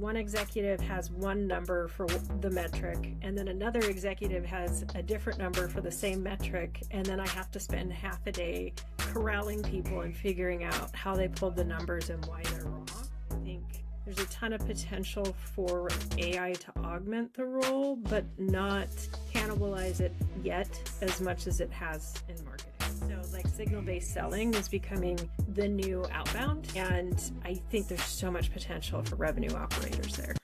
one executive has one number for the metric, and then another executive has a different number for the same metric, and then I have to spend half a day corralling people and figuring out how they pulled the numbers and why they're wrong. I think there's a ton of potential for AI to augment the role, but not cannibalize it yet as much as it has in marketing. So like signal-based selling is becoming the new outbound, and I think there's so much potential for revenue operators there.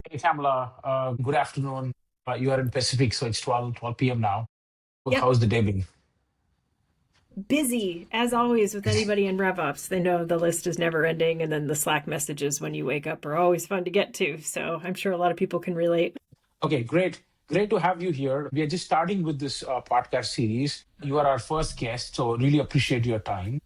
Hey, Camela, good afternoon. You are in Pacific, so it's 12 p.m. now. Yep. How's the day been? Busy, as always, with anybody in RevOps. They know the list is never ending, and then the Slack messages when you wake up are always fun to get to. So I'm sure a lot of people can relate. Okay, great. Great to have you here. We are just starting with this podcast series. You are our first guest, so really appreciate your time.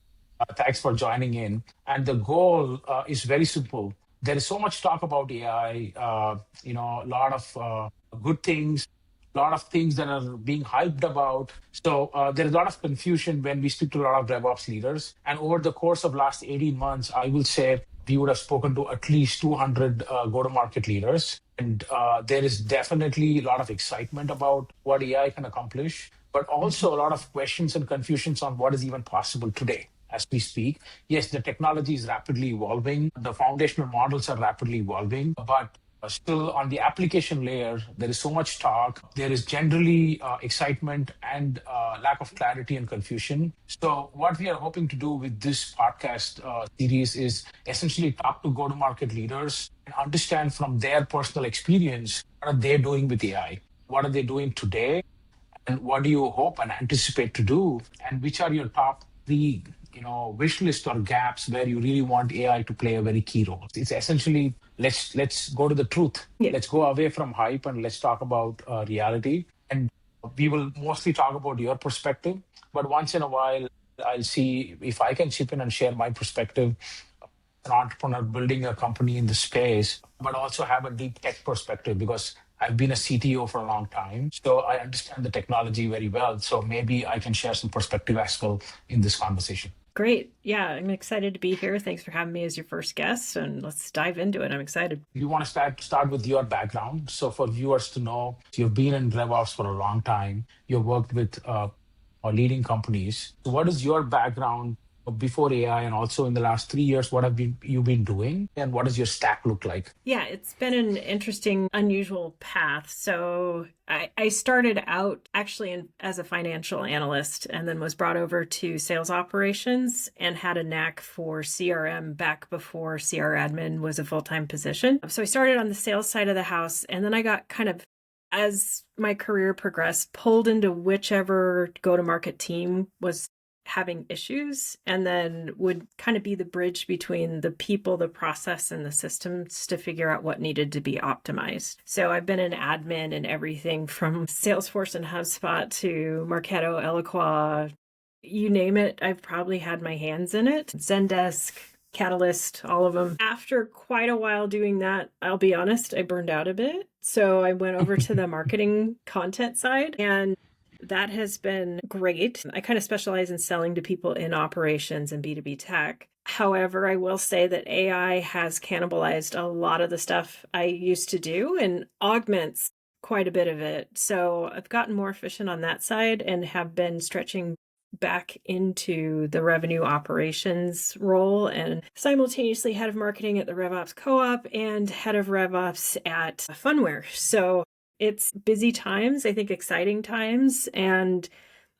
Thanks for joining in. And the goal is very simple. There is so much talk about AI, a lot of good things, a lot of things that are being hyped about. So there is a lot of confusion when we speak to a lot of RevOps leaders. And over the course of last 18 months, I will say we would have spoken to at least 200 go-to-market leaders. And there is definitely a lot of excitement about what AI can accomplish, but also a lot of questions and confusions on what is even possible today as we speak. Yes, the technology is rapidly evolving. The foundational models are rapidly evolving, but still on the application layer, there is so much talk. There is generally excitement and lack of clarity and confusion. So what we are hoping to do with this podcast series is essentially talk to go-to-market leaders and understand from their personal experience, what are they doing with AI? What are they doing today? And what do you hope and anticipate to do? And which are your top three, wish list or gaps where you really want AI to play a very key role? It's essentially let's go to the truth. Yeah. Let's go away from hype and let's talk about reality. And we will mostly talk about your perspective, but once in a while, I'll see if I can chip in and share my perspective. An entrepreneur building a company in the space, but also have a deep tech perspective because I've been a CTO for a long time. So I understand the technology very well. So maybe I can share some perspective as well in this conversation. Great. Yeah, I'm excited to be here. Thanks for having me as your first guest, and let's dive into it. I'm excited. You want to start with your background. So for viewers to know, you've been in RevOps for a long time. You've worked with leading companies. So what is your background before AI, and also in the last 3 years, what have you been doing, and what does your stack look like? Yeah, it's been an interesting, unusual path. So I started out actually as a financial analyst and then was brought over to sales operations and had a knack for CRM back before CR admin was a full-time position. So I started on the sales side of the house, and then I got kind of, as my career progressed, pulled into whichever go-to-market team was having issues, and then would kind of be the bridge between the people, the process, and the systems to figure out what needed to be optimized. So I've been an admin in everything from Salesforce and HubSpot to Marketo, Eloqua, you name it. I've probably had my hands in it. Zendesk, Catalyst, all of them. After quite a while doing that, I'll be honest, I burned out a bit. So I went over to the marketing content side, and that has been great. I kind of specialize in selling to people in operations and B2B tech. However, I will say that AI has cannibalized a lot of the stuff I used to do and augments quite a bit of it. So I've gotten more efficient on that side and have been stretching back into the revenue operations role, and simultaneously head of marketing at the RevOps Co-op and head of RevOps at Phunware. So it's busy times, I think exciting times, and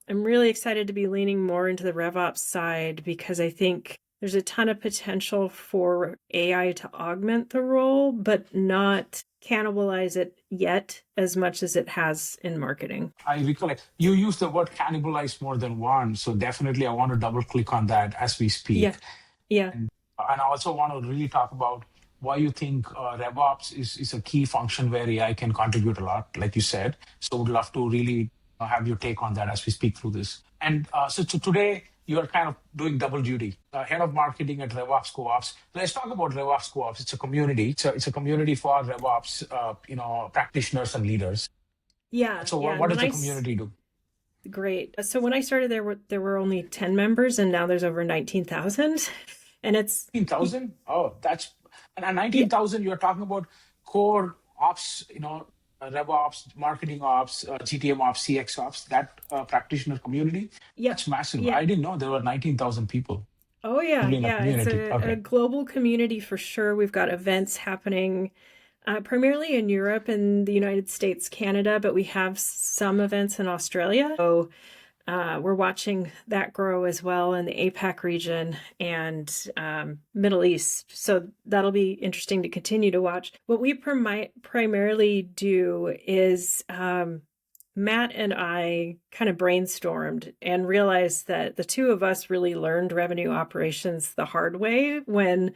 I'm really excited to be leaning more into the RevOps side because I think there's a ton of potential for AI to augment the role, but not cannibalize it yet as much as it has in marketing. I recollect you use the word cannibalize more than one, so definitely I want to double click on that as we speak. Yeah. And I also want to really talk about why you think RevOps is a key function where AI can contribute a lot, like you said. So would love to really have your take on that as we speak through this. And so today, you are kind of doing double duty, head of marketing at RevOps Co-ops. Let's talk about RevOps Co-ops. It's a community. It's a community for RevOps, practitioners and leaders. Yeah. So what does the community do? Great. So when I started, there were only 10 members, and now there's over 19,000. And it's 19,000? Oh, that's and yeah, 19,000, you're talking about core ops, RevOps, marketing ops, GTM ops, CX ops, that practitioner community. yep, That's massive. yeah. I didn't know there were 19,000 people Oh yeah, only in a yeah. It's community. a Okay. global community for sure. We've got events happening primarily in Europe and the United States, Canada, but we have some events in Australia. So we're watching that grow as well in the APAC region and Middle East. So that'll be interesting to continue to watch. What we primarily do is Matt and I kind of brainstormed and realized that the two of us really learned revenue operations the hard way when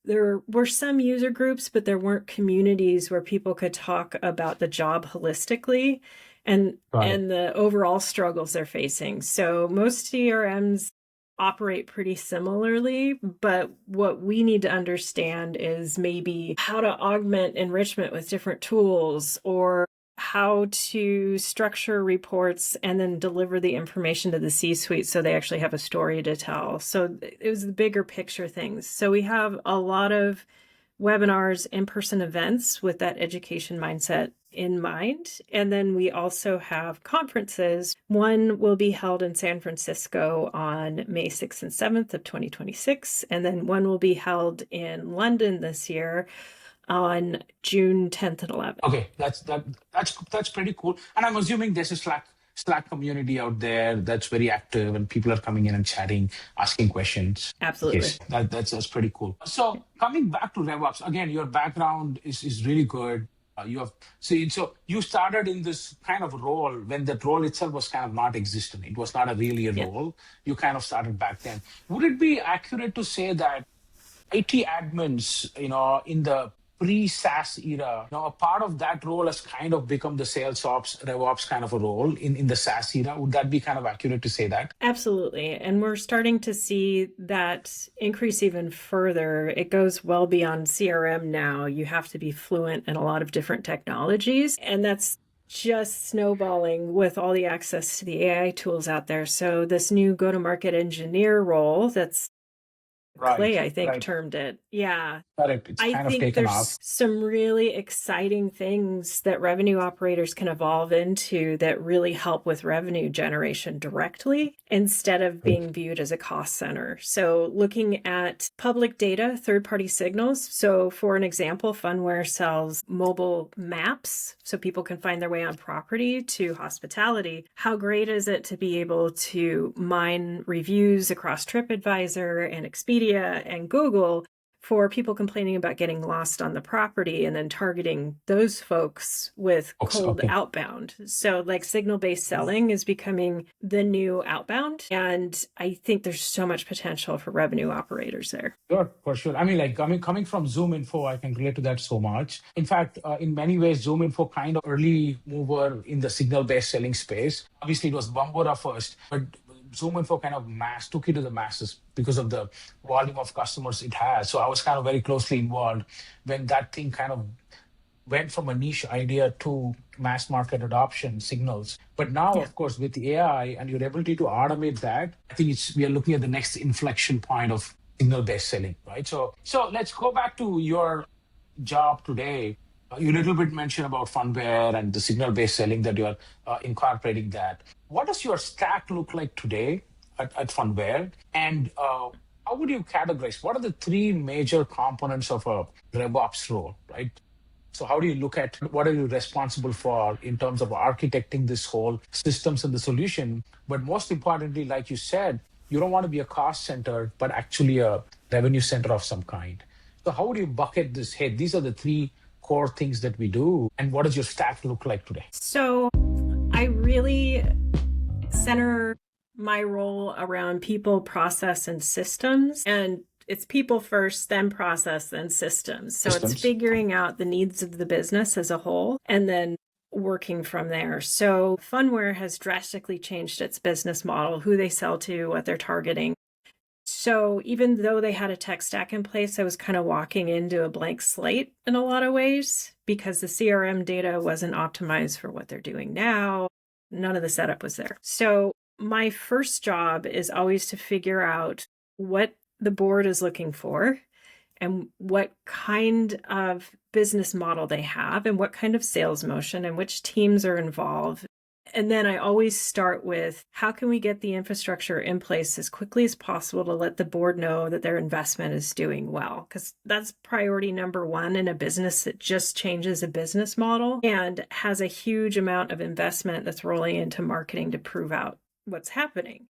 there were some user groups, but there weren't communities where people could talk about the job holistically and Got it. and the overall struggles they're facing. So most CRMs operate pretty similarly, but what we need to understand is maybe how to augment enrichment with different tools or how to structure reports and then deliver the information to the C-suite so they actually have a story to tell. So it was the bigger picture things. So we have a lot of webinars, in-person events with that education mindset in mind. And then we also have conferences. One will be held in San Francisco on May 6th and 7th of 2026. And then one will be held in London this year on June 10th and 11th. Okay, that's pretty cool. And I'm assuming there's a Slack community out there that's very active and people are coming in and chatting, asking questions. Absolutely. Yes, that's pretty cool. So coming back to RevOps, again, your background is really good. You have so you started in this kind of role when that role itself was kind of not existent. It was not a really a Yeah. role. You kind of started back then. Would it be accurate to say that IT admins, in the pre-SaaS era, a part of that role has kind of become the sales ops, RevOps kind of a role in the SaaS era? Would that be kind of accurate to say that? Absolutely. And we're starting to see that increase even further. It goes well beyond CRM now. You have to be fluent in a lot of different technologies. And that's just snowballing with all the access to the AI tools out there. So, this new go to market engineer role that's Right, Clay, I think, right. termed it. Yeah. Correct. It's I kind of think taken off. there's some really exciting things that revenue operators can evolve into that really help with revenue generation directly instead of Right. being viewed as a cost center. So, looking at public data, third party signals. So, for an example, Phunware sells mobile maps so people can find their way on property to hospitality. How great is it to be able to mine reviews across TripAdvisor and Expedia and Google for people complaining about getting lost on the property and then targeting those folks with cold Okay. outbound. So, like, signal-based selling is becoming the new outbound. And I think there's so much potential for revenue operators there. Sure, for sure. I mean, like coming from Zoom Info, I can relate to that so much. In fact, in many ways, Zoom Info kind of early mover in the signal-based selling space. Obviously, it was Bombora first, but Zoom Info kind of took it to the masses because of the volume of customers it has. So I was kind of very closely involved when that thing kind of went from a niche idea to mass market adoption signals. But now, Yeah. of course, with AI and your ability to automate that, I think we are looking at the next inflection point of signal-based selling, right? So let's go back to your job today. You little bit mentioned about Phunware and the signal-based selling that you're incorporating that. What does your stack look like today at Phunware? And how would you categorize? What are the three major components of a RevOps role, right? So how do you look at what are you responsible for in terms of architecting this whole systems and the solution? But most importantly, like you said, you don't want to be a cost center, but actually a revenue center of some kind. So how do you bucket this? Hey, these are the three core things that we do. And what does your stack look like today? So, I really center my role around people, process, and systems. And it's people first, then process, then systems. So it's Systems. figuring out the needs of the business as a whole and then working from there. So Phunware has drastically changed its business model, who they sell to, what they're targeting. So even though they had a tech stack in place, I was kind of walking into a blank slate in a lot of ways because the CRM data wasn't optimized for what they're doing now. None of the setup was there. So my first job is always to figure out what the board is looking for and what kind of business model they have and what kind of sales motion and which teams are involved. And then I always start with how can we get the infrastructure in place as quickly as possible to let the board know that their investment is doing well? Because that's priority number one in a business that just changes a business model and has a huge amount of investment that's rolling into marketing to prove out what's happening.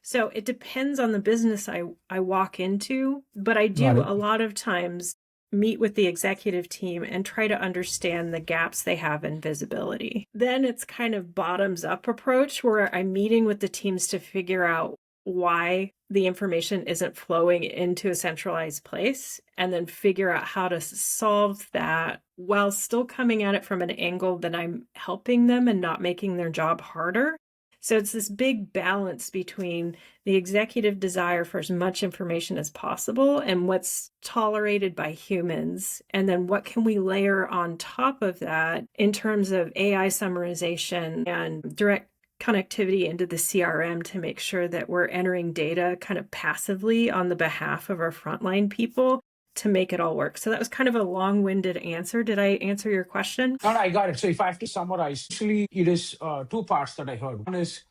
So it depends on the business I walk into, but I Got do it. a lot of times meet with the executive team and try to understand the gaps they have in visibility. Then it's kind of bottoms up approach where I'm meeting with the teams to figure out why the information isn't flowing into a centralized place and then figure out how to solve that while still coming at it from an angle that I'm helping them and not making their job harder. So it's this big balance between the executive desire for as much information as possible and what's tolerated by humans. And then what can we layer on top of that in terms of AI summarization and direct connectivity into the CRM to make sure that we're entering data kind of passively on the behalf of our frontline people to make it all work. So that was kind of a long-winded answer. Did I answer your question? No, I got it. So if I have to summarize, actually, it is two parts that I heard. One is,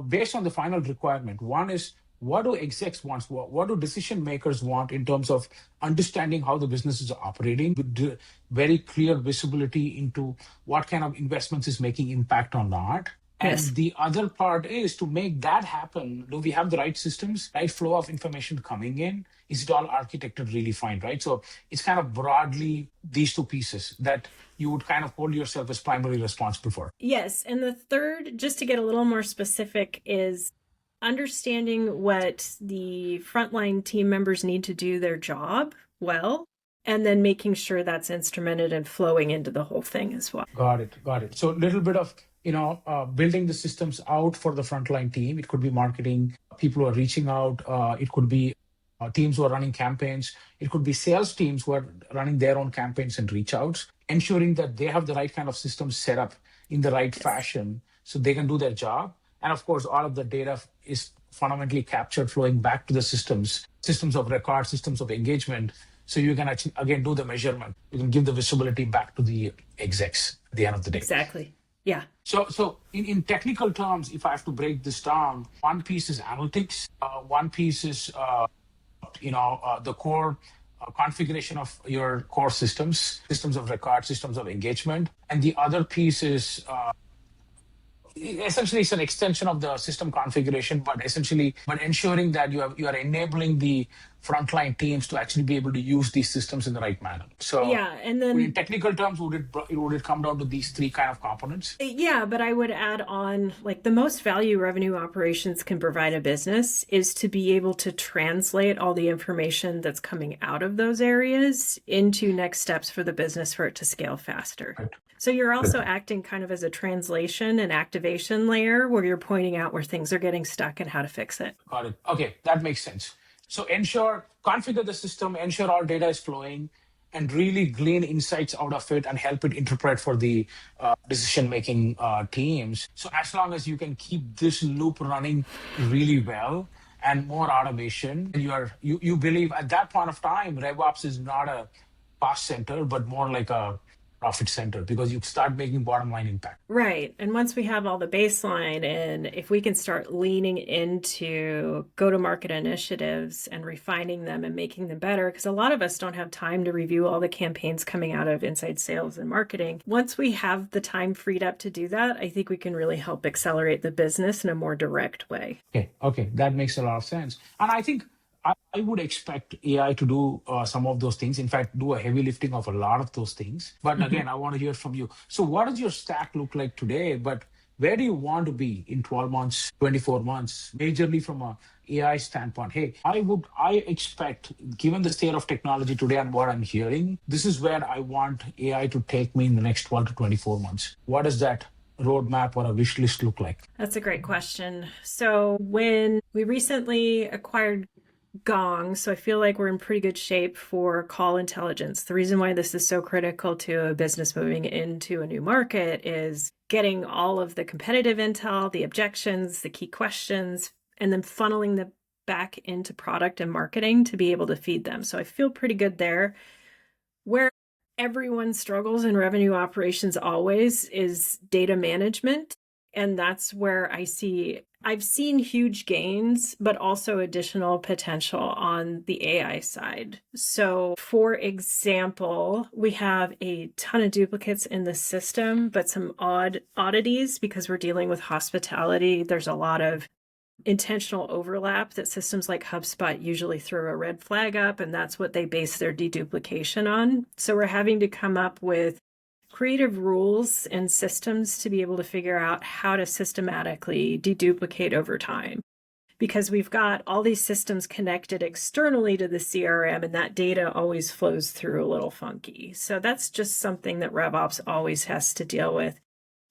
based on the final requirement. One is, what do execs want? What do decision makers want in terms of understanding how the business is operating with very clear visibility into what kind of investments is making impact or not? Yes. And the other part is to make that happen. Do we have the right systems, right flow of information coming in? Is it all architected really fine, right? So it's kind of broadly these two pieces that you would kind of hold yourself as primarily responsible for. Yes. And the third, just to get a little more specific, is understanding what the frontline team members need to do their job well, and then making sure that's instrumented and flowing into the whole thing as well. Got it. Got it. So a little bit of, building the systems out for the frontline team. It could be marketing, people who are reaching out. It could be teams who are running campaigns. It could be sales teams who are running their own campaigns and reach outs, ensuring that they have the right kind of systems set up in the right fashion so they can do their job. And of course, all of the data is fundamentally captured, flowing back to the systems of record, systems of engagement. So you can actually, again, do the measurement. You can give the visibility back to the execs at the end of the day. Exactly. Yeah. So in technical terms, if I have to break this down, one piece is analytics. One piece is, the core configuration of your core systems of record, systems of engagement. And the other piece is essentially it's an extension of the system configuration, but ensuring that you are enabling the frontline teams to actually be able to use these systems in the right manner. So Yeah. And then in technical terms, would it come down to these three kind of components? yeah, but I would add on like the most value revenue operations can provide a business is to be able to translate all the information that's coming out of those areas into next steps for the business for it to scale faster. Right. So you're also acting kind of as a translation and activation layer where you're pointing out where things are getting stuck and how to fix it. Got it. Okay, that makes sense. So configure the system, ensure all data is flowing, and really glean insights out of it and help it interpret for the decision-making teams. So as long as you can keep this loop running really well and more automation, you believe at that point of time, RevOps is not a cost center, but more like a profit center because you start making bottom line impact. Right. And once we have all the baseline, and if we can start leaning into go-to-market initiatives and refining them and making them better, because a lot of us don't have time to review all the campaigns coming out of inside sales and marketing. Once we have the time freed up to do that, I think we can really help accelerate the business in a more direct way. Okay. That makes a lot of sense. And I think I would expect AI to do some of those things. In fact, do a heavy lifting of a lot of those things. But again, I want to hear from you. So what does your stack look like today? But where do you want to be in 12 months, 24 months, majorly from a AI standpoint? Hey, I expect, given the state of technology today and what I'm hearing, this is where I want AI to take me in the next 12 to 24 months. What does that roadmap or a wish list look like? That's a great question. So when we recently acquired Gong, so I feel like we're in pretty good shape for call intelligence. The reason why this is so critical to a business moving into a new market is getting all of the competitive intel, the objections, the key questions, and then funneling them back into product and marketing to be able to feed them. So I feel pretty good there. Where everyone struggles in revenue operations always is data management. And that's where I've seen huge gains, but also additional potential on the AI side. So, for example, we have a ton of duplicates in the system, but some oddities because we're dealing with hospitality. There's a lot of intentional overlap that systems like HubSpot usually throw a red flag up, and that's what they base their deduplication on. So we're having to come up with creative rules and systems to be able to figure out how to systematically deduplicate over time. Because we've got all these systems connected externally to the CRM, and that data always flows through a little funky. So that's just something that RevOps always has to deal with.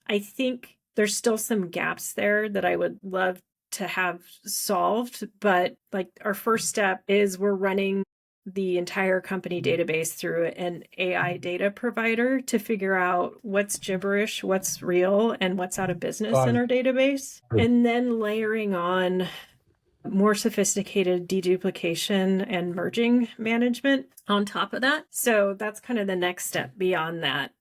I think there's still some gaps there that I would love to have solved, but like our first step is we're running the entire company database through an AI data provider to figure out what's gibberish, what's real, and what's out of business in our database. And then layering on more sophisticated deduplication and merging management on top of that. So that's kind of the next step beyond that.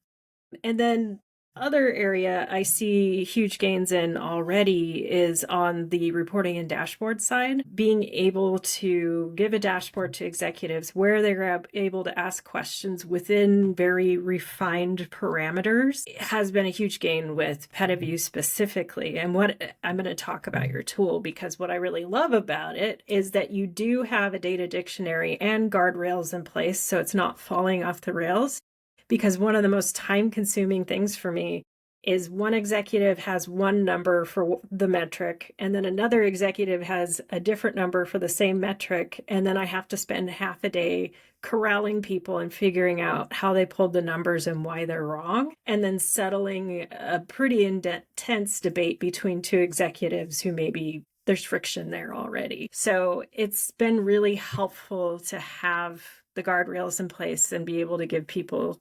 And then other area I see huge gains in already is on the reporting and dashboard side. Being able to give a dashboard to executives where they're able to ask questions within very refined parameters has been a huge gain with PetaView specifically. And what I'm going to talk about your tool, because what I really love about it is that you do have a data dictionary and guardrails in place, so it's not falling off the rails. Because one of the most time-consuming things for me is one executive has one number for the metric, and then another executive has a different number for the same metric, and then I have to spend half a day corralling people and figuring out how they pulled the numbers and why they're wrong, and then settling a pretty intense debate between two executives who maybe there's friction there already. So it's been really helpful to have the guardrails in place and be able to give people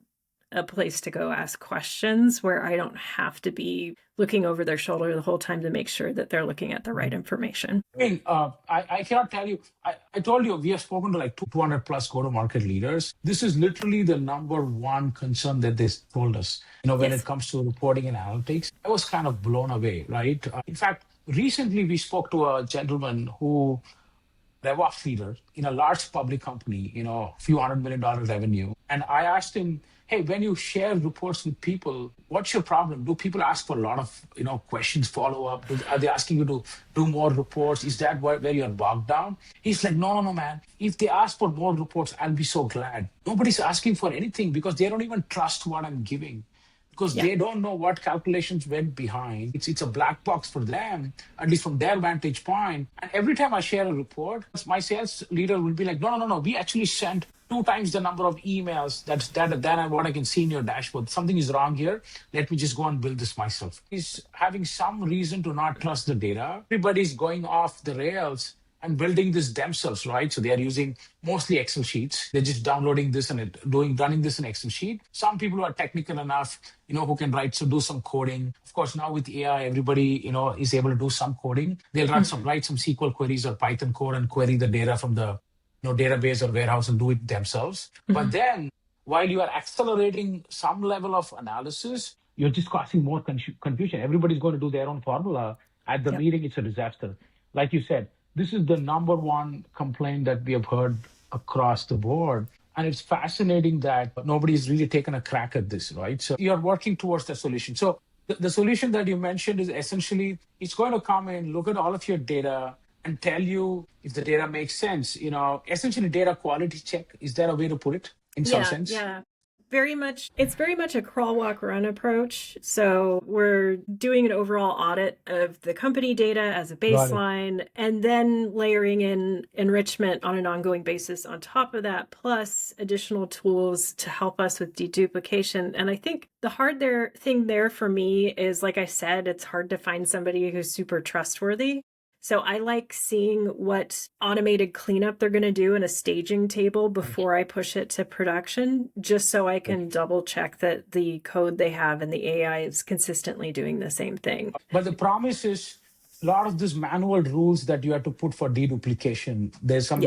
a place to go ask questions where I don't have to be looking over their shoulder the whole time to make sure that they're looking at the right information. I mean, I cannot tell you, I told you, we have spoken to like 200 plus go-to-market leaders. This is literally the number one concern that they told us, when it comes to reporting and analytics. I was kind of blown away, right? In fact, recently we spoke to a gentleman who RevOps leader in a large public company, few $100 million revenue. And I asked him, hey, when you share reports with people, what's your problem? Do people ask for a lot of, questions, follow up? Are they asking you to do more reports? Is that where you're bogged down? He's like, no, man. If they ask for more reports, I'll be so glad. Nobody's asking for anything because they don't even trust what I'm giving, because they don't know what calculations went behind. It's a black box for them, at least from their vantage point. And every time I share a report, my sales leader will be like, no. We actually sent 2 times the number of emails than what I can see in your dashboard. Something is wrong here. Let me just go and build this myself. He's having some reason to not trust the data. Everybody's going off the rails and building this themselves, right? So they are using mostly Excel sheets. They're just downloading this and running this in Excel sheet. Some people who are technical enough, who can do some coding. Of course, now with AI, everybody, is able to do some coding. They'll write some SQL queries or Python code and query the data from the database or warehouse and do it themselves. But then while you are accelerating some level of analysis, you're just causing more confusion. Everybody's going to do their own formula. At the meeting, it's a disaster. Like you said, this is the number one complaint that we have heard across the board. And it's fascinating that nobody's really taken a crack at this, right? So you're working towards the solution. So the solution that you mentioned is essentially, it's going to come in, look at all of your data and tell you if the data makes sense. Essentially data quality check. Is there a way to put it in some sense? Yeah. It's very much a crawl, walk, run approach. So we're doing an overall audit of the company data as a baseline, and then layering in enrichment on an ongoing basis on top of that, plus additional tools to help us with deduplication. And I think the thing there for me is, like I said, it's hard to find somebody who's super trustworthy. So I like seeing what automated cleanup they're going to do in a staging table before I push it to production, just so I can double check that the code they have and the AI is consistently doing the same thing. But the promise is a lot of these manual rules that you have to put for deduplication. There's some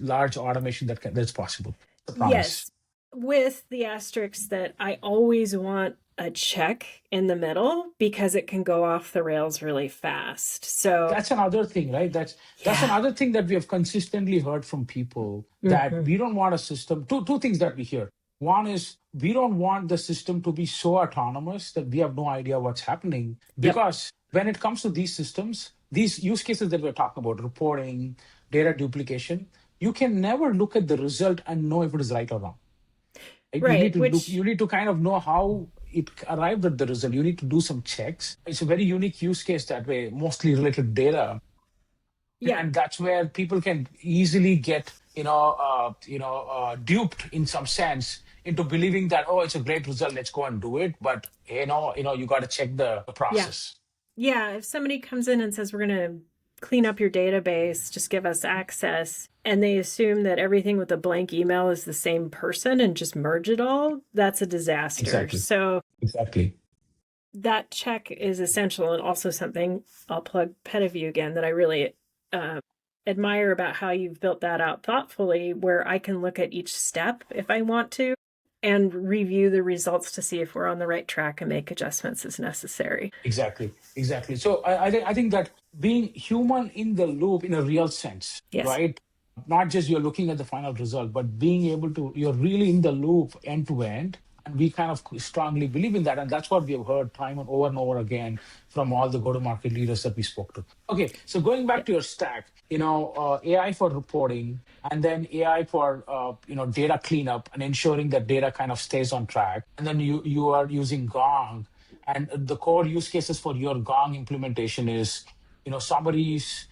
large automation that's possible. The promise. Yes, with the asterisk that I always want a check in the middle because it can go off the rails really fast. So that's another thing, right? That's another thing that we have consistently heard from people, that we don't want a system. Two things that we hear. One is we don't want the system to be so autonomous that we have no idea what's happening, because when it comes to these systems, these use cases that we're talking about, reporting, data duplication, you can never look at the result and know if it is right or wrong. Right. You need to kind of know how it arrived at the result. You need to do some checks. It's a very unique use case that way, mostly related to data. Yeah. And that's where people can easily get, duped in some sense into believing that, oh, it's a great result, let's go and do it. But, you got to check the process. Yeah. If somebody comes in and says, we're going to clean up your database, just give us access, and they assume that everything with a blank email is the same person and just merge it all, that's a disaster. Exactly. So exactly. That check is essential, and also something, I'll plug PetaView again, that I really admire about how you've built that out thoughtfully, where I can look at each step if I want to and review the results to see if we're on the right track and make adjustments as necessary. Exactly. So I think that being human in the loop in a real sense, right? Not just you're looking at the final result, but being able to, you're really in the loop end to end. And we kind of strongly believe in that. And that's what we have heard time and over again from all the go-to-market leaders that we spoke to. Okay, so going back to your stack, AI for reporting, and then AI for, data cleanup and ensuring that data kind of stays on track. And then you are using Gong. And the core use cases for your Gong implementation is, summaries,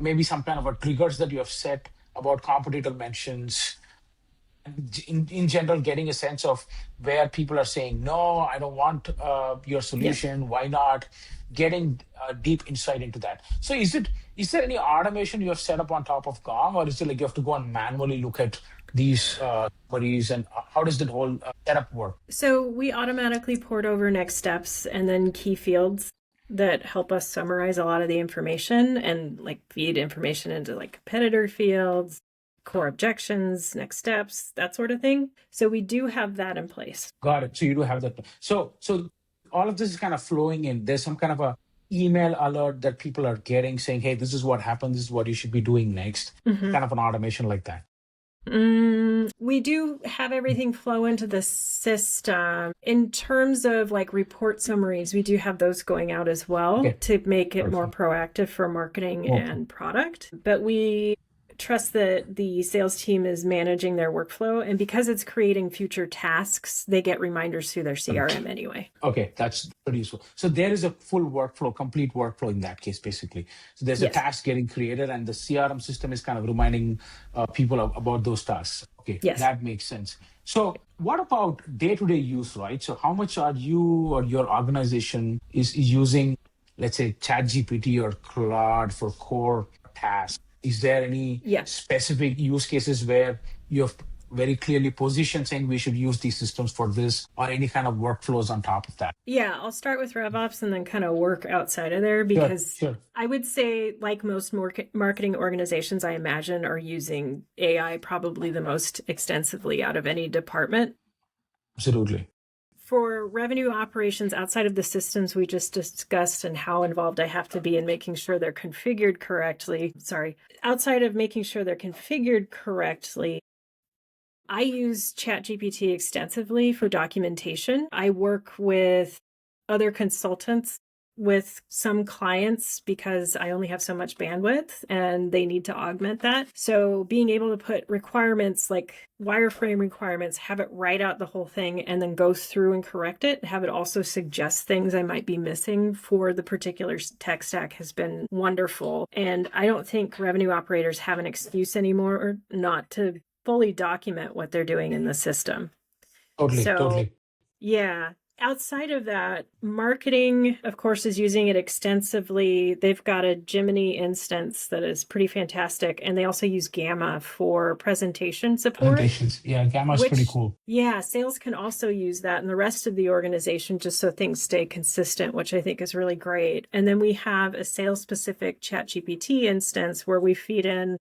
maybe some kind of a triggers that you have set about competitor mentions. In general, getting a sense of where people are saying, no, I don't want your solution. Why not? Getting deep insight into that. So is there any automation you have set up on top of Gong, or is it like you have to go and manually look at these queries, and how does the whole setup work? So we automatically port over next steps and then key fields that help us summarize a lot of the information and like feed information into like competitor fields, core objections, next steps, that sort of thing. So we do have that in place. Got it. So you do have that. So all of this is kind of flowing in. There's some kind of a email alert that people are getting saying, hey, this is what happened. This is what you should be doing next. Kind of an automation like that. We do have everything flow into the system. In terms of like report summaries, we do have those going out as well to make it more proactive for marketing and product. But we trust that the sales team is managing their workflow, and because it's creating future tasks, they get reminders through their CRM anyway. Okay, that's pretty useful. So there is a full workflow, complete workflow in that case, basically. So there's a task getting created, and the CRM system is kind of reminding people about those tasks. Okay, that makes sense. So what about day-to-day use, right? So how much are you or your organization is using, let's say, ChatGPT or Claude for core tasks? Is there any specific use cases where you have very clearly positioned saying we should use these systems for this, or any kind of workflows on top of that? Yeah, I'll start with RevOps and then kind of work outside of there, because I would say, like most marketing organizations, I imagine, are using AI probably the most extensively out of any department. Absolutely. For revenue operations outside of the systems we just discussed and how involved I have to be in making sure they're configured correctly. Outside of making sure they're configured correctly, I use ChatGPT extensively for documentation. I work with other consultants with some clients because I only have so much bandwidth and they need to augment that. So being able to put requirements like wireframe requirements, have it write out the whole thing and then go through and correct it, have it also suggest things I might be missing for the particular tech stack has been wonderful. And I don't think revenue operators have an excuse anymore not to fully document what they're doing in the system. Totally. Yeah. Outside of that, marketing, of course, is using it extensively. They've got a Gemini instance that is pretty fantastic. And they also use Gamma for presentation support. Presentations. Yeah, Gamma is pretty cool. Yeah, sales can also use that and the rest of the organization just so things stay consistent, which I think is really great. And then we have a sales-specific ChatGPT instance where we feed in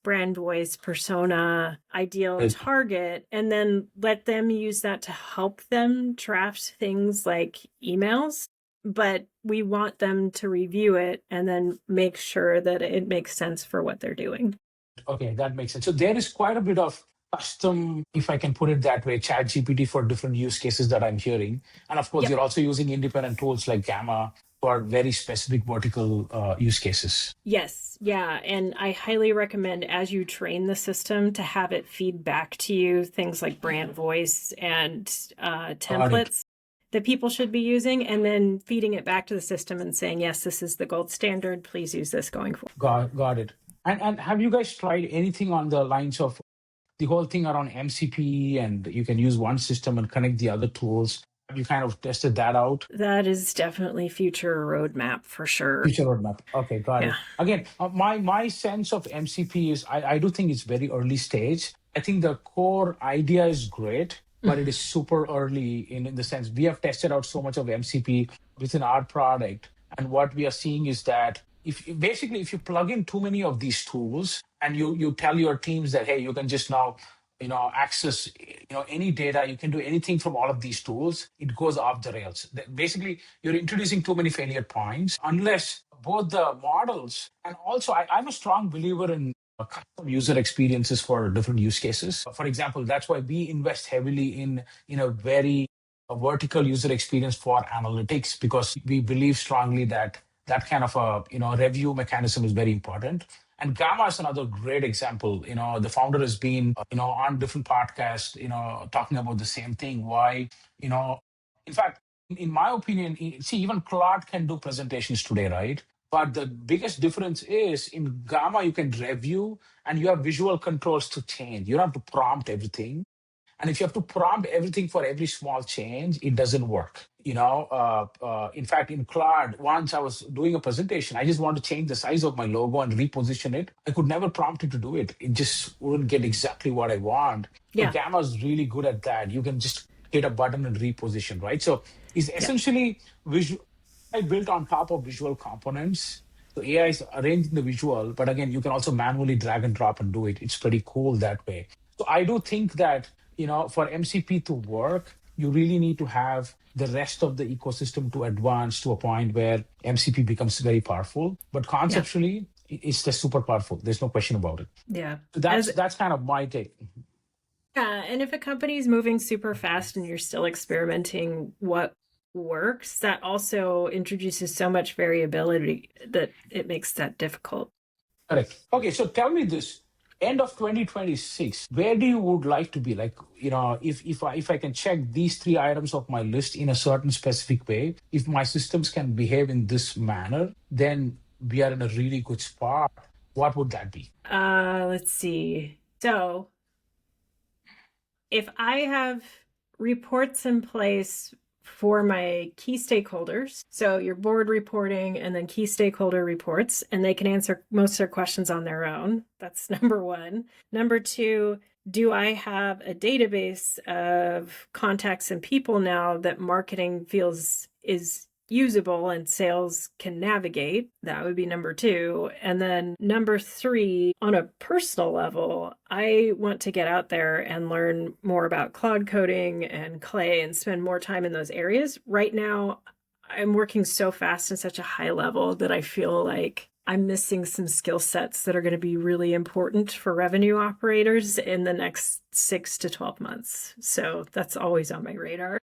brand voice, persona, ideal target, and then let them use that to help them draft things like emails. But we want them to review it and then make sure that it makes sense for what they're doing. Okay, that makes sense. So there is quite a bit of custom, if I can put it that way, ChatGPT for different use cases that I'm hearing. And of course, Yep. you're also using independent tools like Gamma for very specific vertical use cases. Yes. Yeah. And I highly recommend as you train the system to have it feed back to you things like brand voice and templates that people should be using, and then feeding it back to the system and saying, yes, this is the gold standard. Please use this going forward. Got it. And have you guys tried anything on the lines of the whole thing around MCP and you can use one system and connect the other tools? Have you kind of tested that out? That is definitely future roadmap for sure. Future roadmap. Okay, got it. Again, my sense of MCP is I do think it's very early stage. I think the core idea is great, but it is super early in the sense we have tested out so much of MCP within our product. And what we are seeing is that if you plug in too many of these tools and you tell your teams that, hey, you can just now access any data, you can do anything from all of these tools, it goes off the rails. Basically, you're introducing too many failure points unless both the models and also I'm a strong believer in custom user experiences for different use cases. For example, that's why we invest heavily in a very vertical user experience for analytics, because we believe strongly that kind of a review mechanism is very important. And Gamma is another great example. The founder has been on different podcasts talking about the same thing. Why in fact, in my opinion, see, even Claude can do presentations today, right? But the biggest difference is in Gamma you can review and you have visual controls to change. You don't have to prompt everything. And if you have to prompt everything for every small change, it doesn't work. In fact, in Claude, once I was doing a presentation, I just wanted to change the size of my logo and reposition it. I could never prompt it to do it. It just wouldn't get exactly what I want. Yeah. But Gamma is really good at that. You can just hit a button and reposition, right? So it's essentially visual. I built on top of visual components. So AI is arranging the visual, but again, you can also manually drag and drop and do it. It's pretty cool that way. So I do think that for MCP to work, you really need to have the rest of the ecosystem to advance to a point where MCP becomes very powerful. But conceptually, it's just super powerful. There's no question about it. Yeah. So that's kind of my take. Yeah. And if a company is moving super fast and you're still experimenting what works, that also introduces so much variability that it makes that difficult. Correct. Okay, so tell me this. End of 2026, where do you would like to be? Like, if I can check these 3 items of my list in a certain specific way, if my systems can behave in this manner, then we are in a really good spot. What would that be? Let's see. So if I have reports in place for my key stakeholders, so your board reporting and then key stakeholder reports, and they can answer most of their questions on their own. That's number 1. Number 2, do I have a database of contacts and people now that marketing feels is usable and sales can navigate? That would be number 2. And then number 3, on a personal level, I want to get out there and learn more about cloud coding and Clay and spend more time in those areas. Right now, I'm working so fast and such a high level that I feel like I'm missing some skill sets that are going to be really important for revenue operators in the next 6 to 12 months. So that's always on my radar.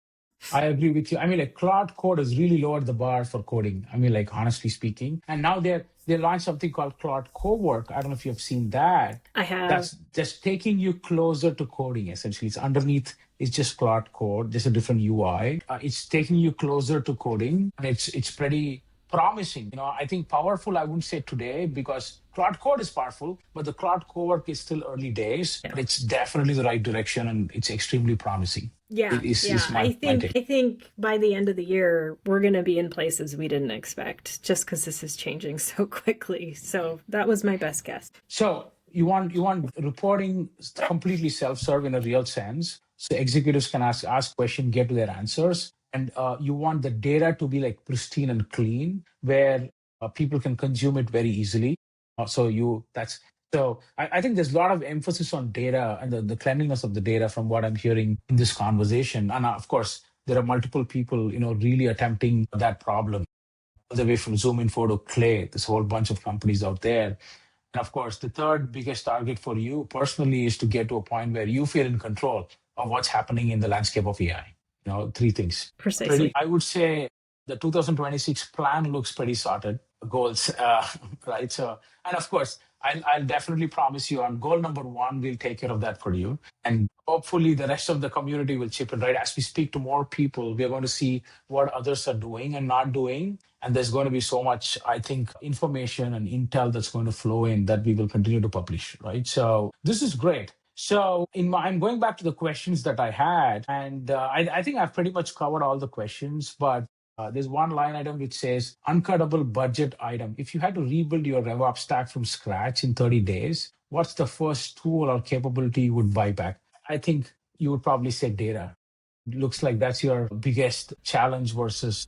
I agree with you. I mean, like Claude Code has really lowered the bar for coding. I mean, like honestly speaking, and now they launched something called Claude Co-work. I don't know if you've seen that. I have. That's just taking you closer to coding. Essentially, it's underneath. It's just Claude Code, just a different UI. It's taking you closer to coding, and it's pretty promising. I think powerful. I wouldn't say today because Claude Code is powerful, but the Claude Co-work is still early days. Yeah. But it's definitely the right direction, and it's extremely promising. Yeah, is yeah. my take. I think by the end of the year we're going to be in places we didn't expect just because this is changing so quickly. So that was my best guess. So you want reporting completely self-serve in a real sense. So executives can ask questions, get to their answers, and you want the data to be like pristine and clean, where people can consume it very easily. So you that's so I think there's a lot of emphasis on data and the cleanliness of the data from what I'm hearing in this conversation. And of course, there are multiple people, really attempting that problem all the way from Zoom Info to Clay. There's a whole bunch of companies out there. And of course, the third biggest target for you personally is to get to a point where you feel in control of what's happening in the landscape of AI. Three things. Precisely. I would say the 2026 plan looks pretty sorted. Goals, right? So, and of course, I'll definitely promise you on goal number one, we'll take care of that for you. And hopefully the rest of the community will chip in, right? As we speak to more people, we're going to see what others are doing and not doing. And there's going to be so much, I think, information and intel that's going to flow in that we will continue to publish, right? So this is great. So I'm going back to the questions that I had, and I think I've pretty much covered all the questions, but there's one line item which says uncuttable budget item. If you had to rebuild your RevOps stack from scratch in 30 days, what's the first tool or capability you would buy back? I think you would probably say data. It looks like that's your biggest challenge versus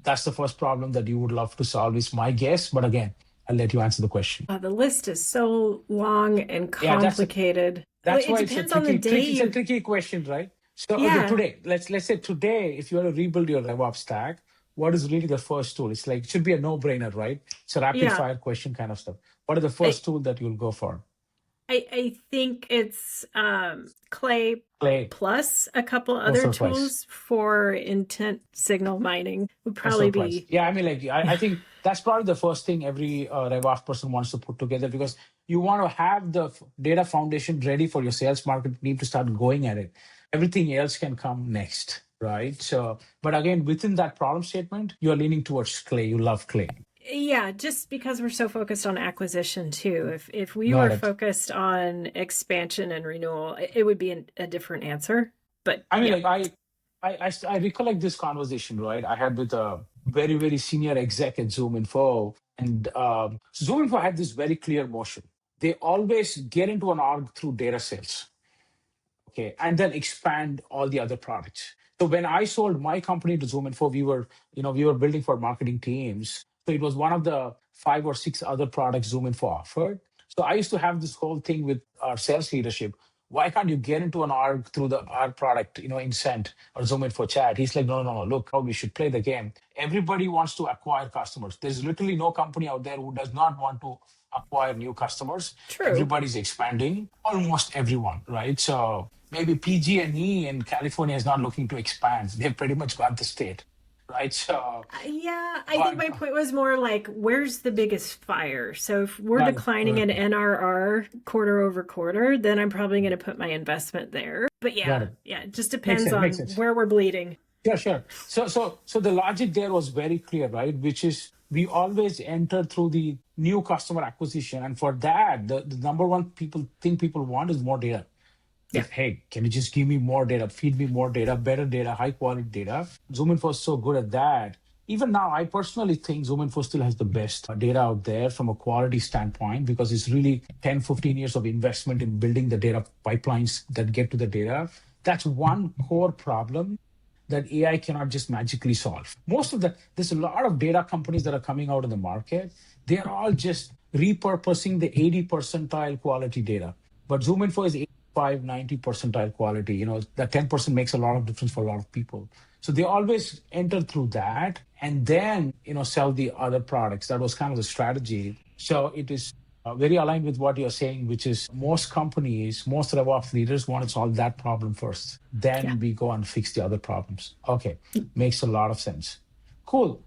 that's the first problem that you would love to solve, is my guess. But again, I'll let you answer the question. The list is so long and Yeah, complicated. that's It why it's a depends on the day it's a tricky question, right? So okay, Yeah, today, let's say today, if you want to rebuild your RevOps stack, what is really the first tool? It's like it should be a no-brainer, right? It's a rapid yeah. fire question kind of stuff. What is the I, first tool that you'll go for? I think it's Clay Play plus a couple once other or twice. tools for intent signal mining would Once probably or twice. be. Yeah, I mean, like I Yeah, think that's probably the first thing every RevOps person wants to put together, because you want to have the data foundation ready for your sales market team to start going at it. Everything else can come next, right? So, but again, within that problem statement, you're leaning towards Clay. You love Clay. yeah. Just because we're so focused on acquisition too. If we Got were it. focused on expansion and renewal, it would be a different answer. But I mean, yeah, like I recollect this conversation, right? I had with a very, very senior exec at Zoom Info, and Zoom Info had this very clear motion. They always get into an org through data sales, okay, and then expand all the other products. So when I sold my company to ZoomInfo, we were building for marketing teams. So it was one of the 5 or 6 other products ZoomInfo offered. So I used to have this whole thing with our sales leadership. Why can't you get into an org through our product, Incent or ZoomInfo Chat? He's like, no, no, no. Look, how we should play the game. Everybody wants to acquire customers. There's literally no company out there who does not want to acquire new customers. true. Everybody's expanding, almost everyone, right? So maybe PG&E in California is not looking to expand. They've pretty much got the state, right? So, Yeah, I think but my point was more like, where's the biggest fire? So if we're got it. declining in NRR quarter over quarter, then I'm probably going to put my investment there. But Got yeah, it. yeah, it just Makes depends sense. Makes on sense. where we're bleeding. Sure, sure. So the logic there was very clear, right? Which is we always enter through the new customer acquisition, and for that, the number one people want is more data. Yeah. That, hey, can you just give me more data, feed me more data, better data, high quality data? ZoomInfo is so good at that. Even now, I personally think ZoomInfo still has the best data out there from a quality standpoint, because it's really 10, 15 years of investment in building the data pipelines that get to the data. That's one core problem that AI cannot just magically solve. There's a lot of data companies that are coming out in the market. They're all just repurposing the 80 percentile quality data. But ZoomInfo is 85, 90 percentile quality. That 10% makes a lot of difference for a lot of people. So they always enter through that and then, sell the other products. That was kind of the strategy. So it is very aligned with what you're saying, which is most companies, most RevOps leaders want to solve that problem first. Yeah. Then we go and fix the other problems. Okay, makes a lot of sense. Cool.